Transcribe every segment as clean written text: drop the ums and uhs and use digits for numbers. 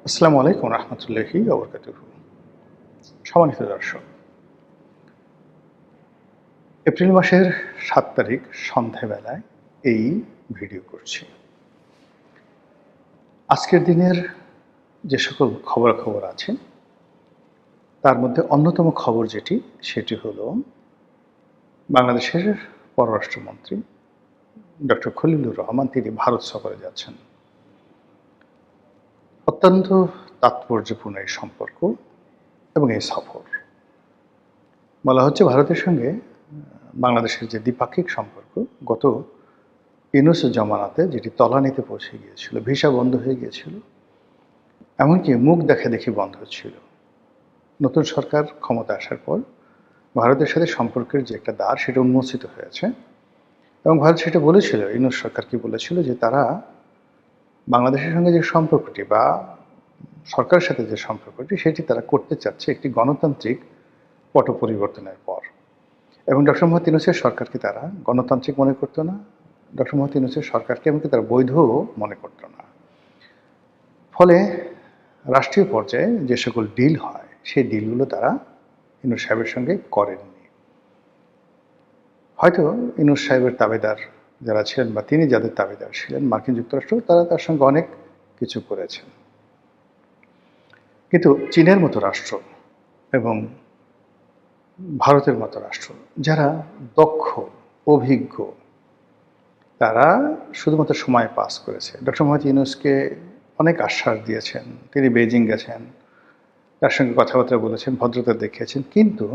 আসসালামু আলাইকুম রহমতুল্লাহি ওয়া বারাকাতুহু। সম্মানিত দর্শক, এপ্রিল মাসের ৭ তারিখ সন্ধ্যাবেলায় এই ভিডিও করছি। আজকের দিনের যে সকল খবরাখবর আছে তার মধ্যে অন্যতম খবর সেটি হলো বাংলাদেশের পররাষ্ট্রমন্ত্রী ডক্টর খলিলুর রহমান তিনি ভারত সফরে যাচ্ছেন। অত্যন্ত তাৎপর্যপূর্ণ এই সম্পর্ক এবং এই সফর। বলা হচ্ছে ভারতের সঙ্গে বাংলাদেশের যে দ্বিপাক্ষিক সম্পর্ক গত ইউনূস জমানাতে যেটি তলানিতে পৌঁছে গিয়েছিল, ভিসা বন্ধ হয়ে গিয়েছিল, এমনকি মুখ দেখাদেখি বন্ধ ছিল। নতুন সরকার ক্ষমতা আসার পর ভারতের সাথে সম্পর্কের যে একটা দ্বার সেটা উন্মোচিত হয়েছে এবং ভারত সেটা বলেছিল, ইউনূস সরকার কি বলেছিল যে তারা বাংলাদেশের সঙ্গে যে সম্পর্কটি বা সরকারের সাথে যে সম্পর্কটি সেটি তারা করতে চাচ্ছে একটি গণতান্ত্রিক পট পরিবর্তনের পর। এবং ডক্টর মোহাম্মদ ইউনূসের সরকারকে তারা গণতান্ত্রিক মনে করতো না, ডক্টর মোহাম্মদ ইউনূসের সরকারকে এমনকি তারা বৈধও মনে করতো না। ফলে রাষ্ট্রীয় পর্যায়ে যে সকল ডিল হয় সেই ডিলগুলো তারা ইউনূস সাহেবের সঙ্গে করেননি। হয়তো ইউনূস সাহেবের তাবেদার যারা ছিলেন বা তিনি যাদের তাবেদার ছিলেন মার্কিন যুক্তরাষ্ট্র, তারা তার সঙ্গে অনেক কিছু করেছেন। কিন্তু চীনের মতো রাষ্ট্র এবং ভারতের মতো রাষ্ট্র যারা দক্ষ, অভিজ্ঞ, তারা শুধুমাত্র সময় পাস করেছে। ডক্টর মোহাম্মদ ইউনূসকে অনেক আশ্বাস দিয়েছেন, তিনি বেজিং গেছেন, তার সঙ্গে কথাবার্তা বলেছেন, ভদ্রতা দেখিয়েছেন, কিন্তু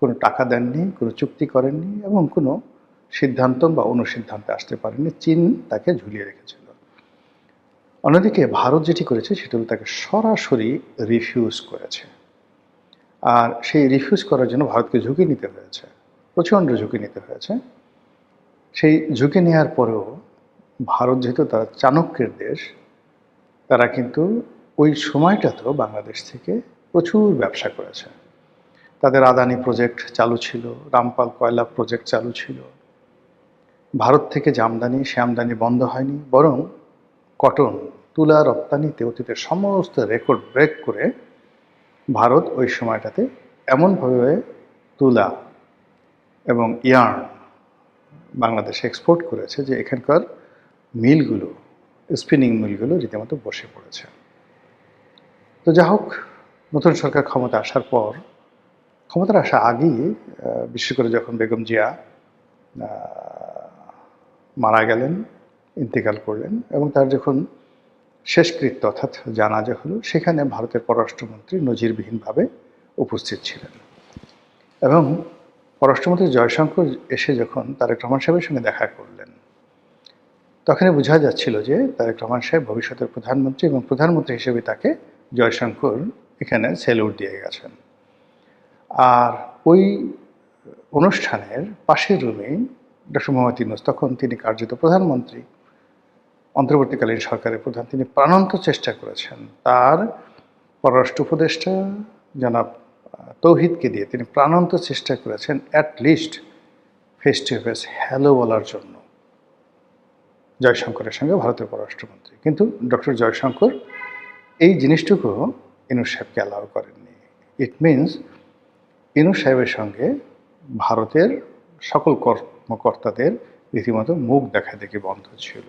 কোনো টাকা দেননি, কোনো চুক্তি করেননি এবং কোনো সিদ্ধান্ত বা অনুসিদ্ধান্তে আসতে পারেননি। চীন তাকে ঝুলিয়ে রেখেছিল। অন্যদিকে ভারত যেটি করেছে সেটা হলো তাকে সরাসরি রিফিউজ করেছে। আর সেই রিফিউজ করার জন্য ভারতকে ঝুঁকি নিতে হয়েছে, প্রচণ্ড ঝুঁকি নিতে হয়েছে। সেই ঝুঁকি নেওয়ার পরেও ভারত যেহেতু তারা চাণক্যের দেশ, তারা কিন্তু ওই সময়টাতেও বাংলাদেশ থেকে প্রচুর ব্যবসা করেছে। তাদের আদানি প্রজেক্ট চালু ছিল, রামপাল কয়লা প্রজেক্ট চালু ছিল। ভারত থেকে যে আমদানি, সে আমদানি বন্ধ হয়নি, বরং কটন, তুলা রপ্তানিতে অতীতের সমস্ত রেকর্ড ব্রেক করে ভারত ওই সময়টাতে এমনভাবে তুলা এবং ইয়ার্ন বাংলাদেশে এক্সপোর্ট করেছে যে এখানকার মিলগুলো, স্পিনিং মিলগুলো রীতিমতো বসে পড়েছে। তো যা হোক, নতুন সরকার ক্ষমতা আসার পর, ক্ষমতার আসা আগেই বিশেষ করে যখন বেগম জিয়া মারা গেলেন, ইন্তেকাল করলেন এবং তার যখন শেষকৃত্য অর্থাৎ জানাজা হলো, সেখানে ভারতের পররাষ্ট্রমন্ত্রী নজিরবিহীনভাবে উপস্থিত ছিলেন এবং পররাষ্ট্রমন্ত্রী জয়শঙ্কর এসে যখন তারেক রহমান সাহেবের সঙ্গে দেখা করলেন, তখনই বোঝা যাচ্ছিল যে তারেক রহমান সাহেব ভবিষ্যতের প্রধানমন্ত্রী এবং প্রধানমন্ত্রী হিসেবে তাকে জয়শঙ্কর এখানে স্যালুট দিয়ে গেছেন। আর ওই অনুষ্ঠানের পাশের রুমেই ডক্টর মোহাম্মদ ইউনূস, তখন তিনি কার্যত প্রধানমন্ত্রী, অন্তর্বর্তীকালীন সরকারের প্রধান, তিনি প্রাণান্ত চেষ্টা করেছেন তার পররাষ্ট্র উপদেষ্টা জনাব তৌহিদকে দিয়ে তিনি প্রাণান্ত চেষ্টা করেছেন at least face to face hello বলার জন্য জয়শঙ্করের সঙ্গে, ভারতের পররাষ্ট্রমন্ত্রী। কিন্তু ডক্টর জয়শঙ্কর এই জিনিসটুকু ইউনূস সাহেবকে অ্যালাউ করেননি। ইট মিনস ইউনূস সাহেবের সঙ্গে ভারতের সকল কর্মকর্তাদের রীতিমতো মুখ দেখাদেখি বন্ধ ছিল।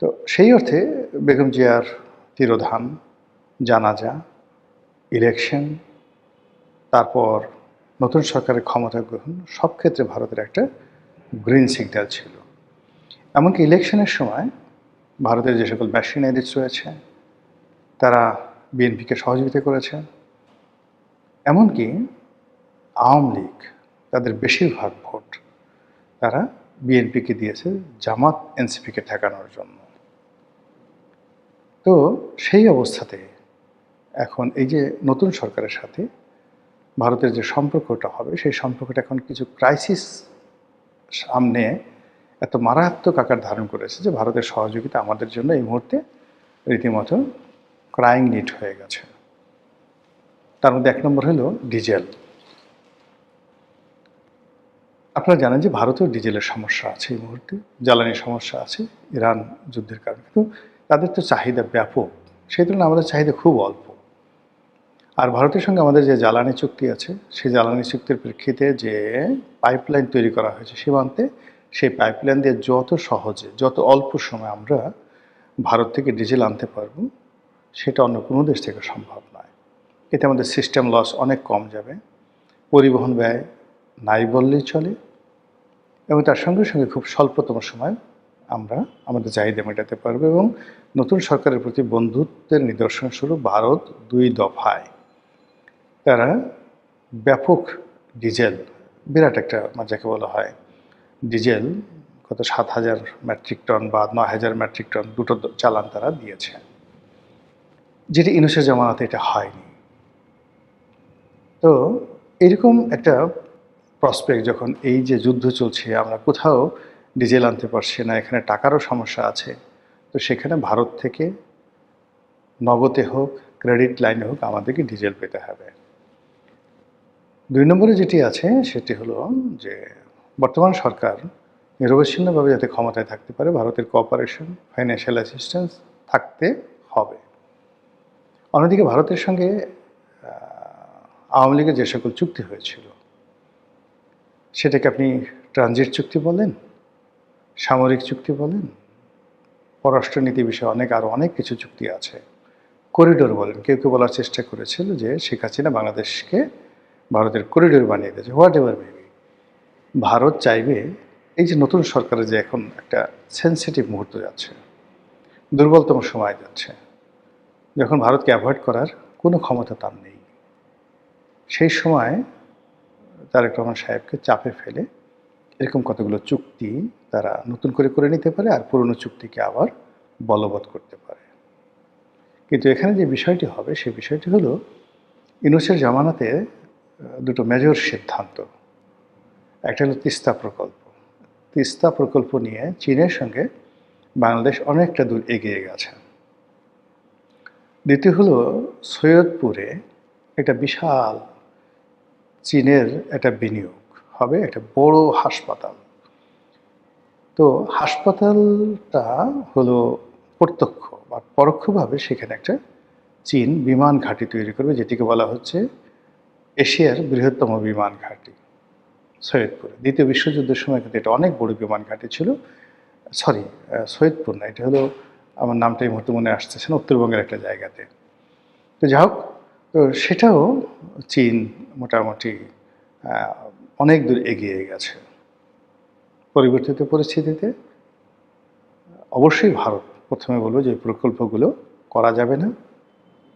তো সেই অর্থে বেগম জিয়ার তিরোধান, জানাজা, ইলেকশন, তারপর নতুন সরকারের ক্ষমতা গ্রহণ, সব ক্ষেত্রে ভারতের একটা গ্রিন সিগন্যাল ছিল। এমনকি ইলেকশনের সময় ভারতের যে সকল মেশিনারিজ রয়েছে তারা বিএনপিকে সহযোগিতা করেছে। এমনকি আওয়ামী লীগ তাদের বেশিরভাগ ভোট তারা বিএনপিকে দিয়েছে জামাত এনসিপিকে ঠেকানোর জন্য। তো সেই অবস্থাতে এখন এই যে নতুন সরকারের সাথে ভারতের যে সম্পর্কটা হবে, সেই সম্পর্কটা এখন কিছু ক্রাইসিস সামনে এত মারাত্মক আকার ধারণ করেছে যে ভারতের সহযোগিতা আমাদের জন্য এই মুহূর্তে রীতিমতো ক্রাইং নিড হয়ে গেছে। তার মধ্যে এক নম্বর হলো ডিজেল। আপনারা জানেন যে ভারতেও ডিজেলের সমস্যা আছে, এই মুহূর্তে জ্বালানির সমস্যা আছে ইরান যুদ্ধের কারণে, কিন্তু তাদের তো চাহিদা ব্যাপক। সেই তুলনায় আমাদের চাহিদা খুব অল্প। আর ভারতের সঙ্গে আমাদের যে জ্বালানি চুক্তি আছে, সেই জ্বালানি চুক্তির প্রেক্ষিতে যে পাইপলাইন তৈরি করা হয়েছে সীমান্তে, সেই পাইপলাইন দিয়ে যত সহজে, যত অল্প সময়ে আমরা ভারত থেকে ডিজেল আনতে পারবো, সেটা অন্য কোনো দেশ থেকে সম্ভব নয়। এতে আমাদের সিস্টেম লস অনেক কম যাবে, পরিবহন ব্যয় নাই বললেই চলে, এবং তার সঙ্গে সঙ্গে খুব স্বল্পতম সময় আমরা আমাদের চাহিদা মেটাতে পারবো। এবং নতুন সরকারের প্রতি বন্ধুত্বের নিদর্শনস্বরূপ ভারত 2 দফায় তারা ব্যাপক ডিজেল, বিরাট একটা যাকে বলা হয় ডিজেল, কত 7,000 মেট্রিক টন বা 9,000 মেট্রিক টন দুটো চালান তারা দিয়েছে, যেটি ইউনূসের জামানাতে এটা হয়নি। তো এরকম একটা প্রসপেক্ট যখন এই যে যুদ্ধ চলছে, আমরা কোথাও ডিজেল আনতে পারছি না, এখানে টাকারও সমস্যা আছে, তো সেখানে ভারত থেকে নগদে হোক, ক্রেডিট লাইনে হোক, আমাদেরকে ডিজেল পেতে হবে। 2 নম্বরে যেটি আছে সেটি হলো যে বর্তমান সরকার নিরবচ্ছিন্নভাবে যাতে ক্ষমতায় থাকতে পারে, ভারতের কোঅপারেশন, ফাইন্যান্সিয়াল অ্যাসিস্ট্যান্স থাকতে হবে। অন্যদিকে ভারতের সঙ্গে আওয়ামী লীগের যে সকল চুক্তি হয়েছিল, সেটাকে আপনি ট্রানজিট চুক্তি বলেন, সামরিক চুক্তি বলেন, পররাষ্ট্রনীতি বিষয়ে আরও অনেক কিছু চুক্তি আছে, করিডোর বলেন। কেউ কেউ বলার চেষ্টা করেছিল যে শেখ হাসিনা বাংলাদেশকে ভারতের করিডোর বানিয়ে দিয়েছে, হোয়াট এভার মেবি। ভারত চাইবে, এই যে নতুন সরকারের যে এখন একটা সেন্সিটিভ মুহূর্ত যাচ্ছে, দুর্বলতম সময় যাচ্ছে, যখন ভারতকে অ্যাভয়েড করার কোনো ক্ষমতা তার নেই, সেই সময় তারেক রহমান সাহেবকে চাপে ফেলে এরকম কতগুলো চুক্তি তারা নতুন করে নিতে পারে, আর পুরনো চুক্তিকে আবার বলবৎ করতে পারে। কিন্তু এখানে যে বিষয়টি হবে, সেই বিষয়টি হলো ইউনূসের জামানাতে দুটো মেজর সিদ্ধান্ত। একটা হলো তিস্তা প্রকল্প। তিস্তা প্রকল্প নিয়ে চীনের সঙ্গে বাংলাদেশ অনেকটা দূর এগিয়ে গেছে। দ্বিতীয় হলো সৈয়দপুরে একটা বিশাল চীনের একটা বিনিয়োগ হবে, একটা বড় হাসপাতাল। তো হাসপাতালটা হলো প্রত্যক্ষ বা পরোক্ষভাবে সেখানে একটা চীন বিমান ঘাঁটি তৈরি করবে, যেটিকে বলা হচ্ছে এশিয়ার বৃহত্তম বিমান ঘাঁটি সৈয়দপুরে। দ্বিতীয় বিশ্বযুদ্ধের সময় কিন্তু এটা অনেক বড় বিমান ঘাঁটি ছিল। সরি, সৈয়দপুর না, এটা হলো, আমার নামটা এই মুহূর্তে মনে আসতেছে না, উত্তরবঙ্গের একটা জায়গাতে। তো যাই হোক, তো সেটাও চীন মোটামুটি অনেক দূর এগিয়ে গেছে। পরিবর্তিত পরিস্থিতিতে অবশ্যই ভারত প্রথমে বলবে যে প্রকল্পগুলো করা যাবে না,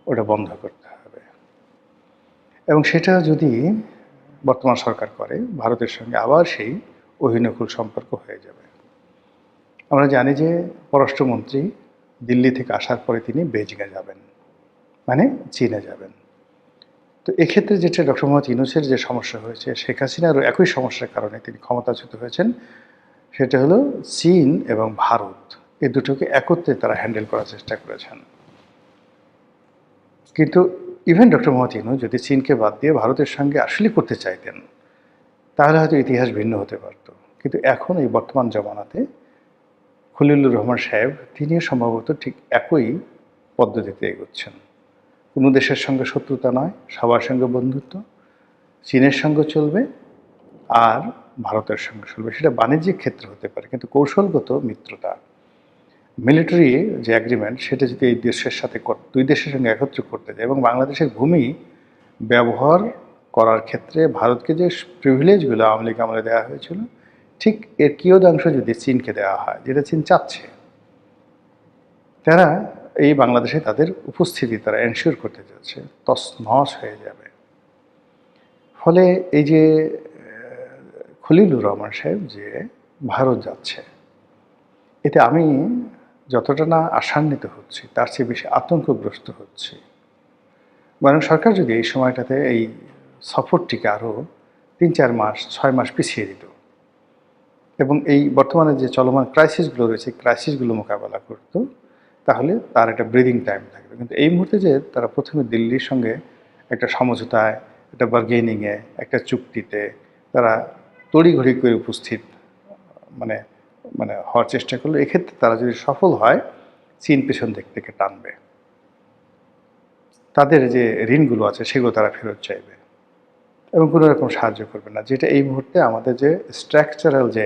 ওটা বন্ধ করতে হবে। এবং সেটা যদি বর্তমান সরকার করে, ভারতের সঙ্গে আবার সেই অহিনকুল সম্পর্ক হয়ে যাবে। আমরা জানি যে পররাষ্ট্রমন্ত্রী দিল্লি থেকে আসার পরে তিনি বেজিংয়ে যাবেন, মানে চীনে যাবেন। তো এক্ষেত্রে যেটা ডক্টর মোহাম্মদ ইউনূসের যে সমস্যা হয়েছে, শেখ হাসিনারও একই সমস্যার কারণে তিনি ক্ষমতাচ্যুত হয়েছেন, সেটা হলো চীন এবং ভারত এই দুটোকে একত্রে তারা হ্যান্ডেল করার চেষ্টা করেছেন। কিন্তু ইভেন ডক্টর মোহাম্মদ ইউনূস যদি চীনকে বাদ দিয়ে ভারতের সঙ্গে আসলে করতে চাইতেন, তাহলে হয়তো ইতিহাস ভিন্ন হতে পারত। কিন্তু এখন এই বর্তমান জমানাতে খলিলুর রহমান সাহেব তিনিও সম্ভবত ঠিক একই পদ্ধতিতে এগোচ্ছেন। কোনো দেশের সঙ্গে শত্রুতা নয়, সবার সঙ্গে বন্ধুত্ব, চীনের সঙ্গে চলবে আর ভারতের সঙ্গে চলবে। সেটা বাণিজ্যিক ক্ষেত্রে হতে পারে, কিন্তু কৌশলগত মিত্রতা, মিলিটারি যে অ্যাগ্রিমেন্ট, সেটা যদি এই দেশের সাথে দুই দেশের সঙ্গে একত্রে করতে যায় এবং বাংলাদেশের ভূমি ব্যবহার করার ক্ষেত্রে ভারতকে যে প্রিভিলেজগুলো আওয়ামী লীগ আমলে দেওয়া হয়েছিল, ঠিক এর কিয়দাংশ যদি চীনকে দেওয়া হয়, যেটা চীন চাচ্ছে, তারা এই বাংলাদেশে তাদের উপস্থিতি তারা এনশিওর করতে যাচ্ছে, তছনছ হয়ে যাবে। ফলে এই যে খলিলুর রহমান সাহেব যে ভারত যাচ্ছে, এতে আমি যতটা না আশান্বিত হচ্ছি, তার চেয়ে বেশি আতঙ্কগ্রস্ত হচ্ছি। বরং সরকার যদি এই সময়টাতে এই সফরটিকে আরও 3-4 মাস 6 মাস পিছিয়ে দিত এবং এই বর্তমানে যে চলমান ক্রাইসিসগুলো রয়েছে, ক্রাইসিসগুলো মোকাবেলা করতো, তাহলে তার একটা ব্রিদিং টাইম থাকবে। কিন্তু এই মুহূর্তে যে তারা প্রথমে দিল্লির সঙ্গে একটা সমঝোতায়, একটা বার্গেনিংয়ে, একটা চুক্তিতে তারা তড়িঘড়ি করে উপস্থিত মানে মানে হওয়ার চেষ্টা করলো, এক্ষেত্রে তারা যদি সফল হয়, চীন পেছন দিক থেকে টানবে। তাদের যে ঋণগুলো আছে সেগুলো তারা ফেরত চাইবে এবং কোনো রকম সাহায্য করবে না, যেটা এই মুহূর্তে আমাদের যে স্ট্রাকচারাল যে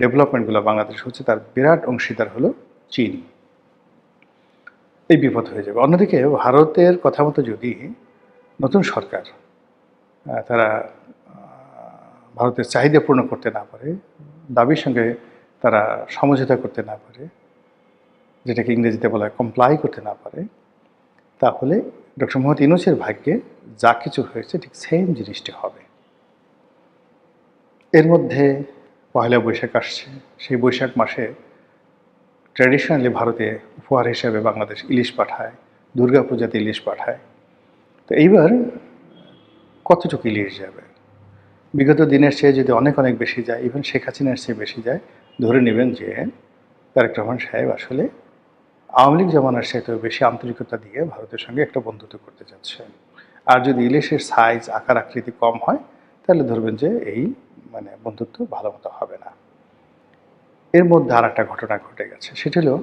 ডেভেলপমেন্টগুলো বাংলাদেশ হচ্ছে তার বিরাট অংশীদার হলো চীন। এই বিপদ হয়ে যাবে। অন্যদিকে ভারতের কথা মতো যদি নতুন সরকার তারা ভারতের চাহিদা পূর্ণ করতে না পারে, দাবির সঙ্গে তারা সমঝোতা করতে না পারে, যেটাকে ইংরেজিতে বলা হয় কমপ্লাই করতে না পারে, তাহলে ডক্টর মোহাম্মদ ইউনূসের ভাগ্যে যা কিছু হয়েছে ঠিক সেম জিনিসটি হবে। এর মধ্যে পয়লা বৈশাখ আসছে। সেই বৈশাখ মাসে ট্র্যাডিশনালি ভারতে উপহার হিসাবে বাংলাদেশ ইলিশ পাঠায়, দুর্গাপূজাতে ইলিশ পাঠায়। তো এইবার কতটুকু ইলিশ যাবে? বিগত দিনের চেয়ে যদি অনেক অনেক বেশি যায়, ইভেন শেখ হাসিনার চেয়ে বেশি যায়, ধরে নেবেন যে তারেক রহমান সাহেব আসলে আওয়ামী লীগ জমানার সাথে বেশি আন্তরিকতা দিয়ে ভারতের সঙ্গে একটা বন্ধুত্ব করতে যাচ্ছে। আর যদি ইলিশের সাইজ আকার আকৃতি কম হয়, তাহলে ধরবেন যে এই বন্ধুত্ব ভালো মতো হবে না। এর মধ্যে আর একটা ঘটনা ঘটে গেছে, সেটি হলো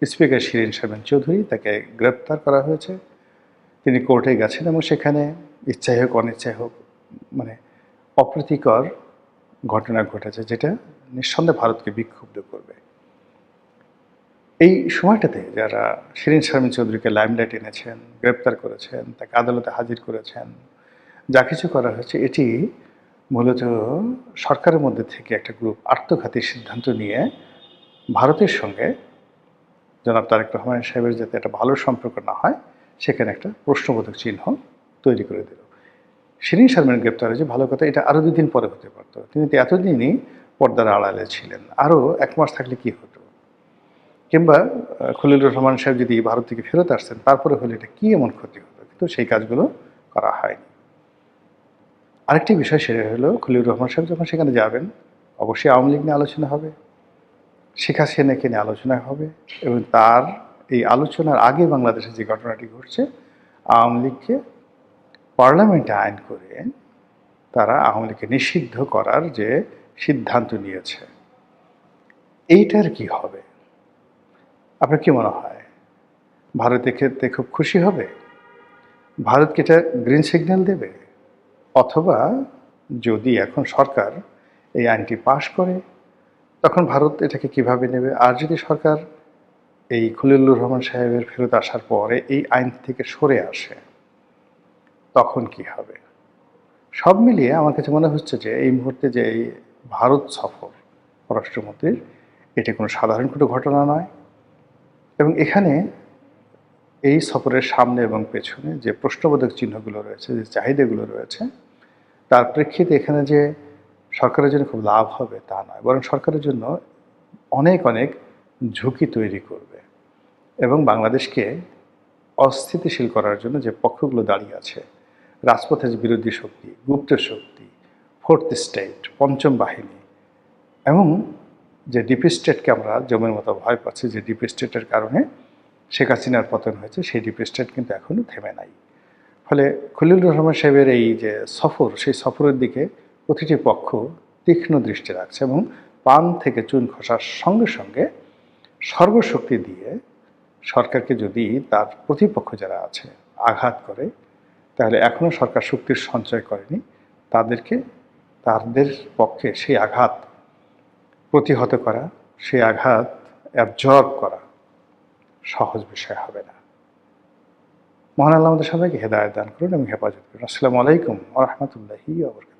স্পিকার শিরীন শারমিন চৌধুরী, তাকে গ্রেপ্তার করা হয়েছে। তিনি কোর্টে গেছেন এবং সেখানে ইচ্ছাই হোক অনিচ্ছাই হোক অপ্রীতিকর ঘটনা ঘটেছে, যেটা নিঃসন্দেহে ভারতকে বিক্ষুব্ধ করবে। এই সময়টাতে যারা শিরীন শারমিন চৌধুরীকে লাইমলাইট এনেছেন, গ্রেপ্তার করেছেন, তাকে আদালতে হাজির করেছেন, যা কিছু করা হয়েছে, এটি মূলত সরকারের মধ্যে থেকে একটা গ্রুপ আত্মঘাতী সিদ্ধান্ত নিয়ে ভারতের সঙ্গে জনাব তারেক রহমান সাহেবের যাতে একটা ভালো সম্পর্ক না হয়, সেখানে একটা প্রশ্নবোধক চিহ্ন তৈরি করে দিল। শিরীন শারমিন গ্রেপ্তার হয়েছে, ভালো কথা, এটা আরও 2 দিন পরে হতে পারত। তিনি তো এতদিনই পর্দার আড়ালে ছিলেন, আরও 1 মাস থাকলে কি হতো? কিংবা খলিলুর রহমান সাহেব যদি ভারত থেকে ফেরত আসতেন, তারপরে হলে এটা কী এমন ক্ষতি হতো? কিন্তু সেই কাজগুলো করা হয়নি। আরেকটি বিষয় সেটা হলো, খলিলুর রহমান সাহেব যখন সেখানে যাবেন, অবশ্যই আওয়ামী লীগ নিয়ে আলোচনা হবে, শেখ হাসিনাকে নিয়ে আলোচনা হবে, এবং তার এই আলোচনার আগে বাংলাদেশে যে ঘটনাটি ঘটছে, আওয়ামী লীগকে পার্লামেন্টে আইন করে তারা আওয়ামী লীগকে নিষিদ্ধ করার যে সিদ্ধান্ত নিয়েছে, এইটার কি হবে? আপনার কি মনে হয়? ভারতের ক্ষেত্রে খুব খুশি হবে? ভারতকে এটা গ্রিন সিগন্যাল দেবে? অথবা যদি এখন সরকার এই আইনটি পাশ করে, তখন ভারত এটাকে কিভাবে নেবে? আর যদি সরকার এই খলিলুর রহমান সাহেবের ফেরত আসার পরে এই আইন থেকে সরে আসে, তখন কি হবে? সব মিলিয়ে আমার কাছে মনে হচ্ছে যে এই মুহূর্তে যে এই ভারত সফর পররাষ্ট্রমন্ত্রীর, এটি কোনো সাধারণ কোনো ঘটনা নয়। এবং এখানে এই সফরের সামনে এবং পেছনে যে প্রশ্নবোধক চিহ্নগুলো রয়েছে, যে চাহিদাগুলো রয়েছে, তার প্রেক্ষিতে এখানে যে সরকারের জন্য খুব লাভ হবে তা নয়, বরং সরকারের জন্য অনেক অনেক ঝুঁকি তৈরি করবে। এবং বাংলাদেশকে অস্থিতিশীল করার জন্য যে পক্ষগুলো দাঁড়িয়ে আছে, রাজপথের যে বিরোধী শক্তি, গুপ্ত শক্তি, ফোর্থ স্টেট, পঞ্চম বাহিনী, এবং যে ডিপ স্টেটকে আমরা জমের মতো ভয় পাচ্ছি, যে ডিপ স্টেটের কারণে শেখ হাসিনার পতন হয়েছে, সেই ডিপ স্টেট কিন্তু এখনও থেমে নাই। ফলে খলিলুর রহমান সাহেবের এই যে সফর, সেই সফরের দিকে প্রতিটি পক্ষ তীক্ষ্ণ দৃষ্টি রাখছে এবং পান থেকে চুন খসার সঙ্গে সঙ্গে সর্বশক্তি দিয়ে সরকারকে যদি তার প্রতিপক্ষ যারা আছে আঘাত করে, তাহলে এখনও সরকার শক্তির সঞ্চয় করেনি, তাদের পক্ষে সেই আঘাত প্রতিহত করা, সেই আঘাত অ্যাবজর্ব করা সহজ বিষয় হবে না। মহান আল্লাহ আমাদের সবাইকে হেদায়েত দান করুন এবং হেফাজত করুন। আসসালামু আলাইকুম ওয়া রাহমাতুল্লাহি ওয়া বারাকাতুহু।